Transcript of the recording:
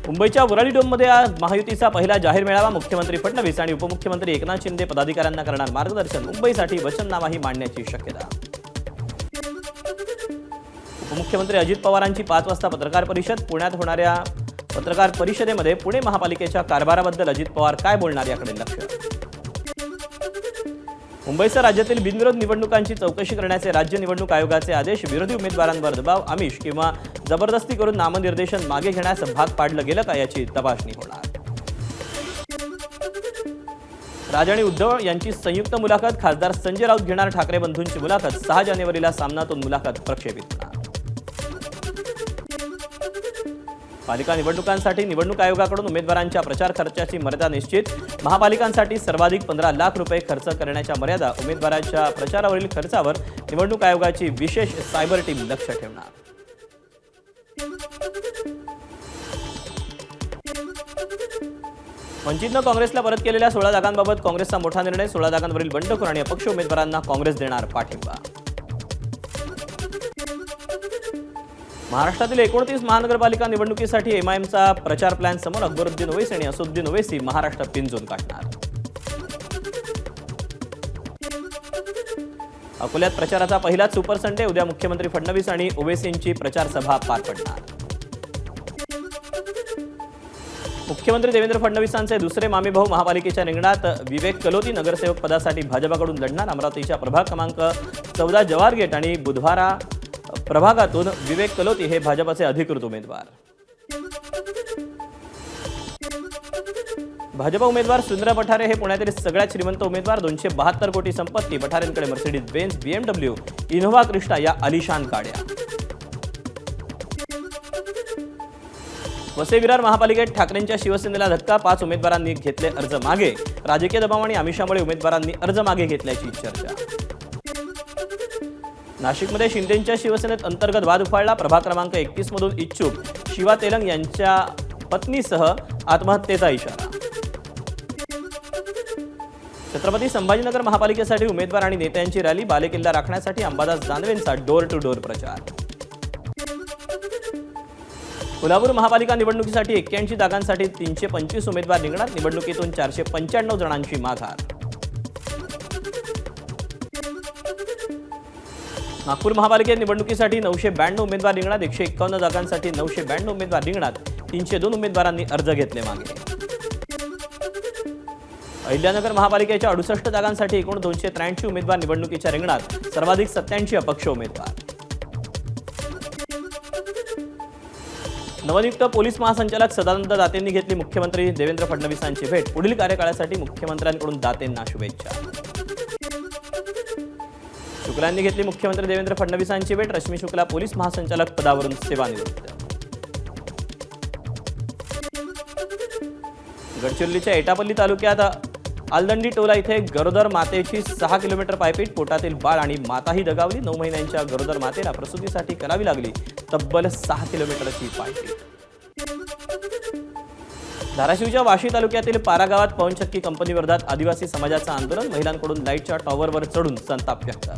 मुंबईच्या वराडी डोममध्ये आज महायुतीचा पहिला जाहीर मेळावा. मुख्यमंत्री फडणवीस आणि उपमुख्यमंत्री एकनाथ शिंदे पदाधिकाऱ्यांना करणार मार्गदर्शन. मुंबईसाठी वचननामाही मांडण्याची शक्यता. उपमुख्यमंत्री अजित पवारांची 5 वाजता पत्रकार परिषद. पुण्यात होणाऱ्या पत्रकार परिषदेमध्ये पुणे महापालिकेच्या कारभाराबद्दल अजित पवार काय बोलणार याकडे लक्ष. मुंबईसह राज्यातील बिनविरोध निवडणुकांची चौकशी करण्याचे राज्य निवडणूक आयोगाचे आदेश. विरोधी उमेदवारांवर दबाव, आमिष किंवा जबरदस्ती करून नामनिर्देशन मागे घेण्यास भाग पाडलं गेलं का याची तपासणी होणार. राज आणि उद्धव यांची संयुक्त मुलाखत. खासदार संजय राऊत घेणार ठाकरे बंधूंची मुलाखत. 6 जानेवारीला सामनातून मुलाखत प्रक्षेपित होणार. पालिका निवडणुकांसाठी निवडणूक आयोगाकडून उमेदवारांच्या प्रचार खर्चाची मर्यादा निश्चित. महापालिकांसाठी सर्वाधिक 15 लाख रुपये खर्च करण्याच्या मर्यादा. उमेदवारांच्या प्रचारावरील खर्चावर निवडणूक आयोगाची विशेष सायबर टीम लक्ष ठेवणार. वंचितनं काँग्रेसला परत केलेल्या 16 जागांबाबत काँग्रेसचा मोठा निर्णय. 16 जागांवरील बंडखोर आणि अपक्ष उमेदवारांना काँग्रेस देणार पाठिंबा. महाराष्ट्रातील 29 महानगरपालिका निवडणुकीसाठी एमआयएमचा प्रचार प्लॅन समोर. अकबरुद्दीन ओवैसी आणि असदुद्दीन ओवैसी महाराष्ट्र पिंजून काढणार. अकोल्यात प्रचाराचा पहिलाच सुपर संडे. उद्या मुख्यमंत्री फडणवीस आणि ओवैसींची प्रचार सभा पार पडणार. मुख्यमंत्री देवेंद्र फडणवीसांचे दुसरे मामेभाऊ महापालिकेच्या रिंगणात. विवेक कलोती नगरसेवक पदासाठी भाजपाकडून लढणार. अमरावतीच्या प्रभाग क्रमांक 14 जवाहर गेट आणि बुधवारा प्रभागातून विवेक कलोती हे भाजपचे अधिकृत उमेदवार. भाजप उमेदवार सुंदर पठारे हे पुण्यातील सगळ्यात श्रीमंत उमेदवार. 272 कोटी संपत्ती. पठारेंकडे Mercedes Benz, BMW, Innova Crysta या आलिशान गाड्या. वसई विरार महापालिकेत ठाकरेंच्या शिवसेनेला धक्का. 5 उमेदवारांनी घेतले अर्ज मागे. राजकीय दबाव आणि आमिषामुळे उमेदवारांनी अर्ज मागे घेतल्याची चर्चा. नाशिकमध्ये शिंदेंच्या शिवसेनेत अंतर्गत वाद उफाळला. प्रभाग क्रमांक 31 मधून इच्छुक शिवा तेलंग यांच्या पत्नीसह आत्महत्येचा इशारा. छत्रपती संभाजीनगर महापालिकेसाठी उमेदवार आणि नेत्यांची रॅली. बालेकिल्ला राखण्यासाठी अंबादास दानवेंचा डोर टू डोर प्रचार. कोल्हापूर महापालिका निवडणुकीसाठी 81 जागांसाठी 325 उमेदवार रिंगणात. निवडणुकीतून 495 जणांची माघार. नागपूर महापालिकेत निवडणुकीसाठी 992 उमेदवार रिंगणात. 151 जागांसाठी 992 उमेदवार रिंगणात. 302 उमेदवारांनी अर्ज घेतले मागे. अहिल्यानगर महापालिकेच्या 68 जागांसाठी एकूण 283 उमेदवार निवडणुकीच्या रिंगणात. सर्वाधिक 87 अपक्ष उमेदवार. नवनियुक्त पोलीस महासंचालक सदानंद दातेंनी घेतली मुख्यमंत्री देवेंद्र फडणवीसांची भेट. पुढील कार्यकाळासाठी मुख्यमंत्र्यांकडून दातेंना शुभेच्छा. शुक्लांनी घेतली मुख्यमंत्री देवेंद्र फडणवीसांची भेट. रश्मी शुक्ला पोलीस महासंचालक पदावरून सेवानिवृत्त. गडचिरोलीच्या एटापल्ली तालुक्यात आलदंडी टोला इथे गरोदर मातेची 6 किलोमीटर पायपीट. पोटातील बाळ आणि माताही दगावली. 9 महिन्यांच्या गरोदर मातेला प्रसूतीसाठी करावी लागली तब्बल 6 किलोमीटरची पायपीट. धाराशिवच्या वाशी तालुक्यातील पारा गावात पवनचक्की कंपनीविरोधात आदिवासी समाजाचं आंदोलन. महिलांकडून लाईटच्या टॉवरवर चढून संताप व्यक्त.